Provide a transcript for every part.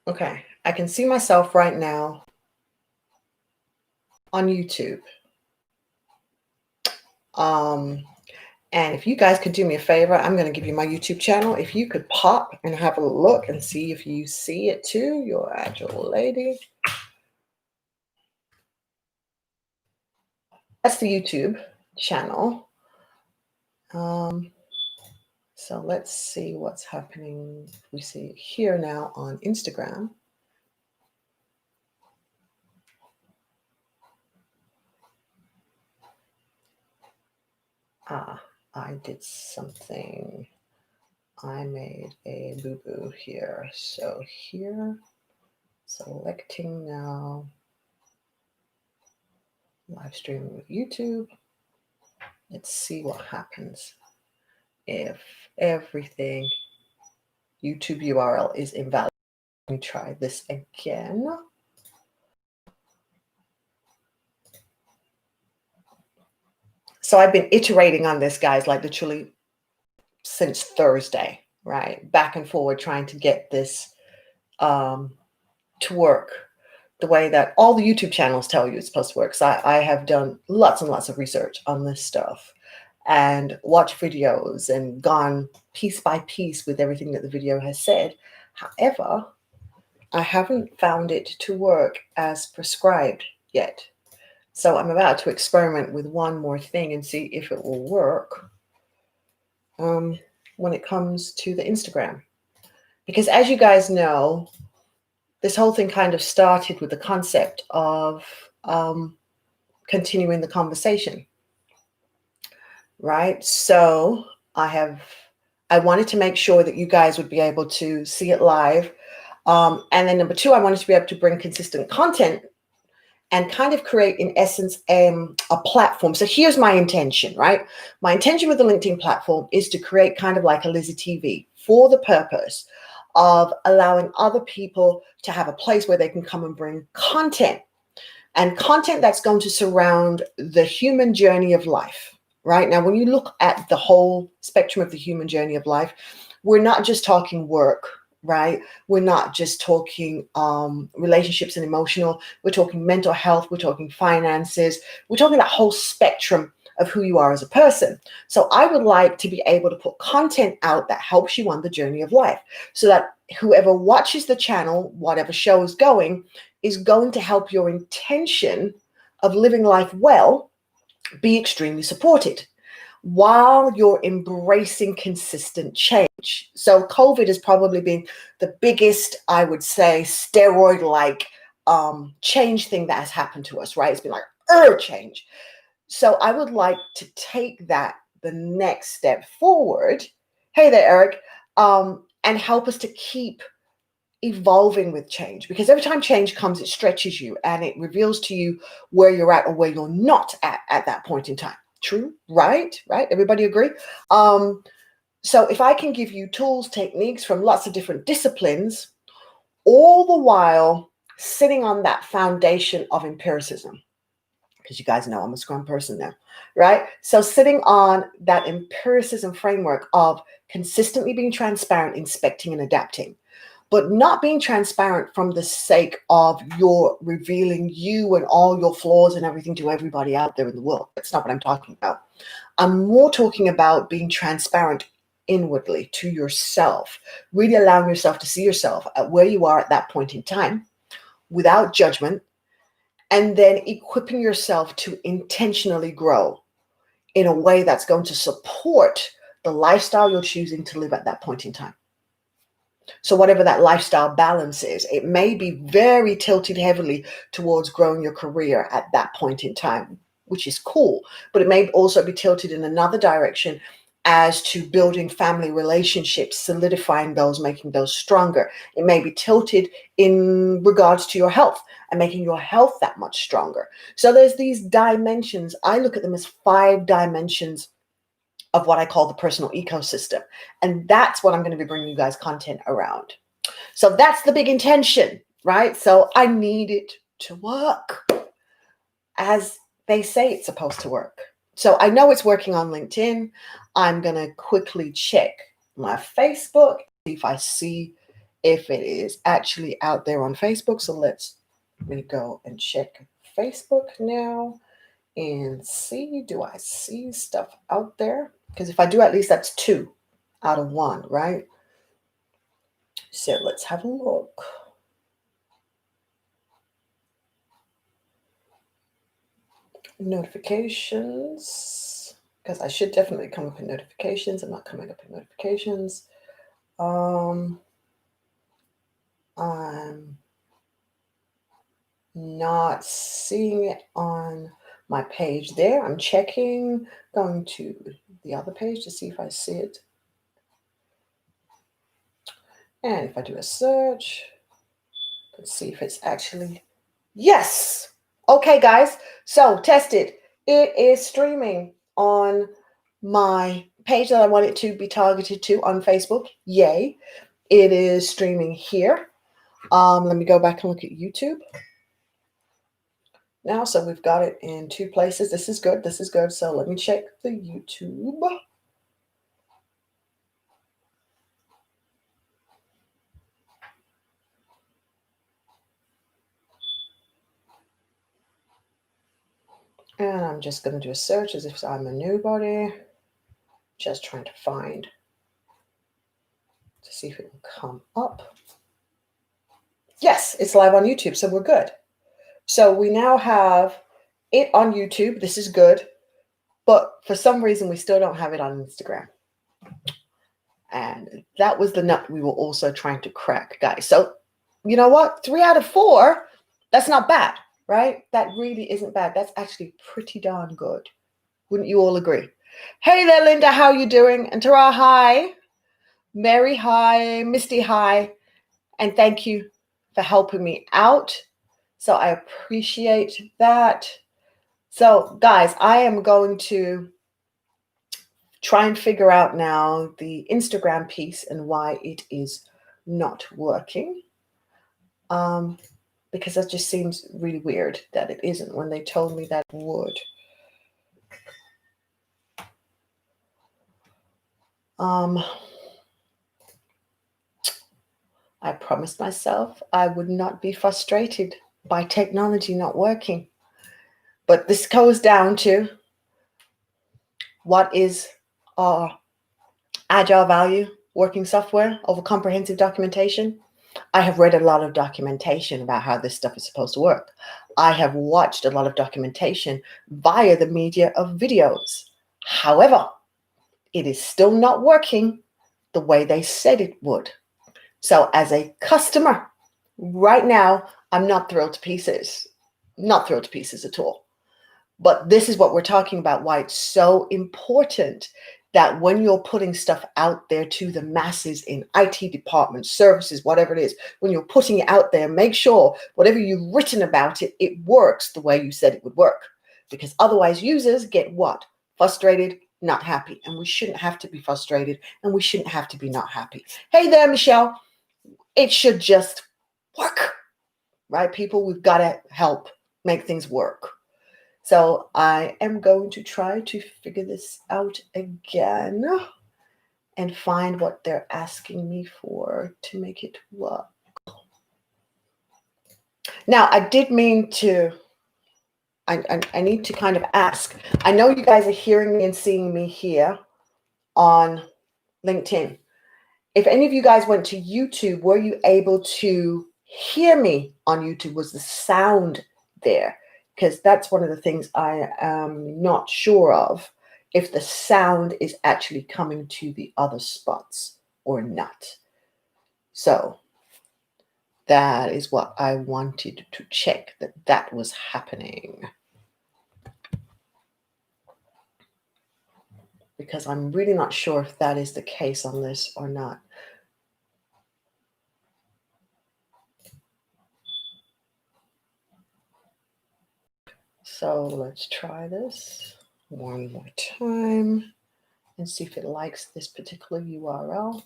Okay, I can see myself right now on YouTube. Um, and if you guys could do me a favor, I'm going to give you my YouTube channel. If you could pop and have a look and see if you see it too, your agile lady. That's the YouTube channel. So let's see what's happening. We see it here now on Instagram. I did something. I made a boo-boo here. So here, selecting now, live streaming with YouTube. Let's see what happens if everything YouTube URL is invalid. Let me try this again. So I've been iterating on this, guys, like literally since Thursday, right? Back and forward trying to get this to work the way that all the YouTube channels tell you it's supposed to work. So I have done lots and lots of research on this stuff and watched videos and gone piece by piece with everything that the video has said. However, I haven't found it to work as prescribed yet. So I'm about to experiment with one more thing and see if it will work when it comes to the Instagram. Because as you guys know, this whole thing kind of started with the concept of continuing the conversation, right? So I wanted to make sure that you guys would be able to see it live. And then number two, I wanted to be able to bring consistent content and kind of create, in essence, a platform. So here's my intention, right? My intention with the LinkedIn platform is to create kind of like a Lizzie TV for the purpose of allowing other people to have a place where they can come and bring content, and content that's going to surround the human journey of life, right? Now, when you look at the whole spectrum of the human journey of life, we're not just talking work, right? We're not just talking relationships and emotional. We're talking mental health. We're talking finances. We're talking that whole spectrum of who you are as a person. So I would like to be able to put content out that helps you on the journey of life, so that whoever watches the channel, whatever show is going to help your intention of living life well be extremely supported while you're embracing consistent change. So COVID has probably been the biggest, I would say, steroid-like change thing that has happened to us, right? It's been like, change. So I would like to take that the next step forward. Hey there, Eric. And help us to keep evolving with change, because every time change comes, it stretches you and it reveals to you where you're at or where you're not at that point in time. True, right? Everybody agree? So if I can give you tools, techniques from lots of different disciplines, all the while sitting on that foundation of empiricism, because you guys know I'm a Scrum person now, right? So sitting on that empiricism framework of consistently being transparent, inspecting and adapting, but not being transparent from the sake of your revealing you and all your flaws and everything to everybody out there in the world. That's not what I'm talking about. I'm more talking about being transparent inwardly to yourself, really allowing yourself to see yourself at where you are at that point in time without judgment, and then equipping yourself to intentionally grow in a way that's going to support the lifestyle you're choosing to live at that point in time. So whatever that lifestyle balance is, it may be very tilted heavily towards growing your career at that point in time, which is cool, but it may also be tilted in another direction as to building family relationships, solidifying those, making those stronger. It may be tilted in regards to your health and making your health that much stronger. So there's these dimensions. I look at them as 5 dimensions of what I call the personal ecosystem. And that's what I'm going to be bringing you guys content around. So that's the big intention, right? So I need it to work as they say it's supposed to work. So I know it's working on LinkedIn. I'm going to quickly check my Facebook, see if I see if it is actually out there on Facebook. So let's go and check Facebook now and see, do I see stuff out there? Because if I do, at least that's 2 out of 1, right? So let's have a look. Notifications, because I should definitely come up in notifications. I'm not coming up in notifications. I'm not seeing it on my page there. I'm checking, going to the other page to see if I see it. And if I do a search, let's see if it's actually, yes. Okay, guys, so test it. It is streaming on my page that I want it to be targeted to on Facebook. Yay. It is streaming here. Let me go back and look at YouTube now. So we've got it in 2 places. This is good. This is good. So let me check the YouTube. And I'm just going to do a search as if I'm a nobody. Just trying to find to see if it will come up. Yes, it's live on YouTube, so we're good. So we now have it on YouTube. This is good. But for some reason, we still don't have it on Instagram. And that was the nut we were also trying to crack, guys. So you know what? 3 out of 4, that's not bad, right? That really isn't bad. That's actually pretty darn good. Wouldn't you all agree? Hey there, Linda. How are you doing? And Tara, hi. Mary, hi. Misty, hi. And thank you for helping me out. So I appreciate that. So guys, I am going to try and figure out now the Instagram piece and why it is not working. Because that just seems really weird that it isn't when they told me that it would. I promised myself I would not be frustrated by technology not working. But this goes down to what is our agile value working software over comprehensive documentation. I have read a lot of documentation about how this stuff is supposed to work. I have watched a lot of documentation via the media of videos. However, it is still not working the way they said it would. So as a customer, right now, I'm not thrilled to pieces. Not thrilled to pieces at all. But this is what we're talking about, why it's so important that when you're putting stuff out there to the masses in IT departments, services, whatever it is, when you're putting it out there, make sure whatever you've written about it, it works the way you said it would work. Because otherwise users get what? Frustrated, not happy. And we shouldn't have to be frustrated, and we shouldn't have to be not happy. Hey there, Michelle. It should just work, right? People, we've got to help make things work. So I am going to try to figure this out again and find what they're asking me for to make it work. Now, I did mean to, I need to kind of ask. I know you guys are hearing me and seeing me here on LinkedIn. If any of you guys went to YouTube, were you able to hear me on YouTube? Was the sound there? Because that's one of the things I am not sure of, if the sound is actually coming to the other spots or not. So that is what I wanted to check, that was happening. Because I'm really not sure if that is the case on this or not. So let's try this one more time and see if it likes this particular URL.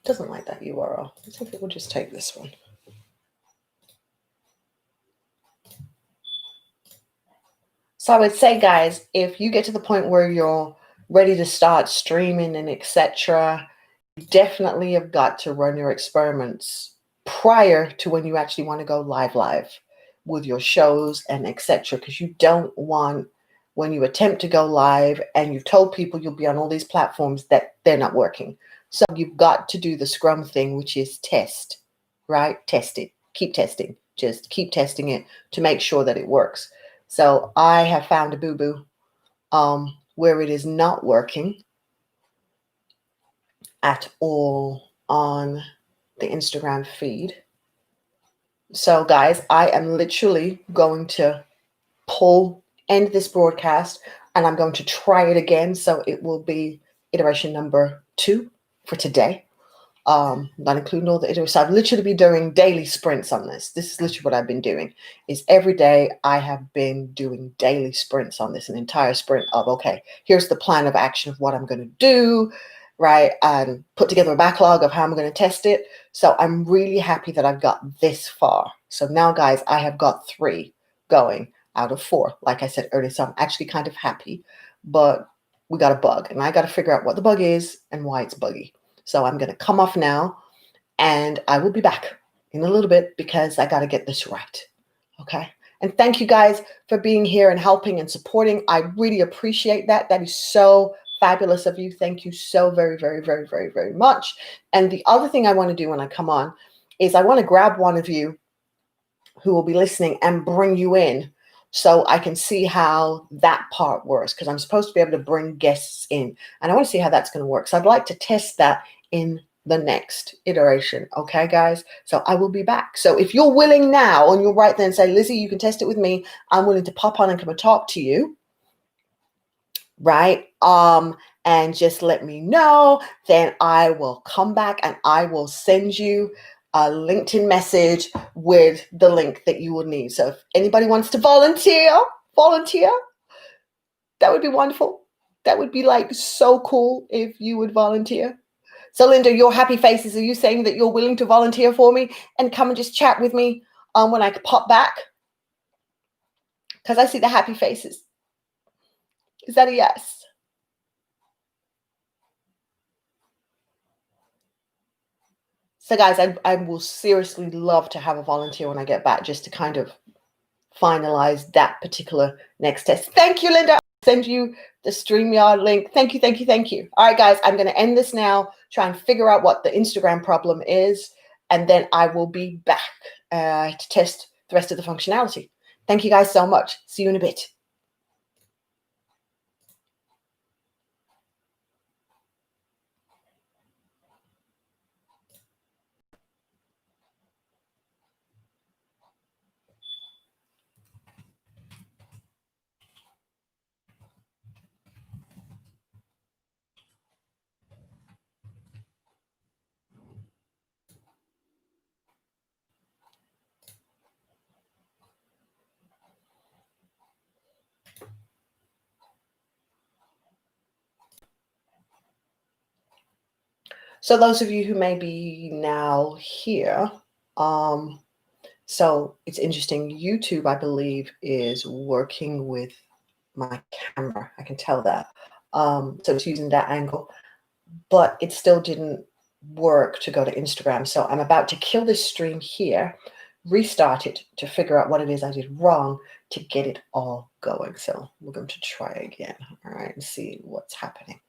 Doesn't like that URL. I think we'll just take this one. So I would say, guys, if you get to the point where you're ready to start streaming and etc., you definitely have got to run your experiments prior to when you actually want to go live with your shows and etc., because you don't want, when you attempt to go live and you've told people you'll be on all these platforms, that they're not working. So you've got to do the Scrum thing, which is test, right? Test it. Keep testing. Just keep testing it to make sure that it works. So I have found a boo-boo where it is not working at all on the Instagram feed. So guys, I am literally going to end this broadcast, and I'm going to try it again. So it will be iteration number 2 for today. Not including all the iterations. So I've literally been doing daily sprints on this. This is literally what I've been doing. Is every day I have been doing daily sprints on this, an entire sprint of, okay, here's the plan of action of what I'm going to do, right? And put together a backlog of how I'm going to test it. So I'm really happy that I've got this far. So now, guys, I have got 3 going out of 4, like I said earlier. So I'm actually kind of happy, but we got a bug, and I got to figure out what the bug is and why it's buggy. So I'm going to come off now, and I will be back in a little bit because I got to get this right. Okay. And thank you guys for being here and helping and supporting. I really appreciate that. That is so fabulous of you. Thank you so very, very, very, very, very much. And the other thing I want to do when I come on is I want to grab one of you who will be listening and bring you in so I can see how that part works, because I'm supposed to be able to bring guests in, and I want to see how that's going to work. So I'd like to test that in the next iteration. Okay, guys? So I will be back. So if you're willing now and you're right there and say, Lizzie, you can test it with me, I'm willing to pop on and come and talk to you, right? And just let me know, then I will come back and I will send you a LinkedIn message with the link that you will need. So if anybody wants to volunteer, that would be wonderful. That would be like so cool if you would volunteer. So Linda, your happy faces, are you saying that you're willing to volunteer for me and come and just chat with me when I pop back? Because I see the happy faces. Is that a yes? So guys, I will seriously love to have a volunteer when I get back, just to kind of finalize that particular next test. Thank you, Linda. I'll send you the StreamYard link. Thank you, thank you, thank you. All right, guys, I'm going to end this now, try and figure out what the Instagram problem is, and then I will be back to test the rest of the functionality. Thank you guys so much. See you in a bit. So those of you who may be now here, so it's interesting. YouTube, I believe, is working with my camera. I can tell that. So it's using that angle, but it still didn't work to go to Instagram. So I'm about to kill this stream here, restart it to figure out what it is I did wrong to get it all going. So we're going to try again. All right, and see what's happening.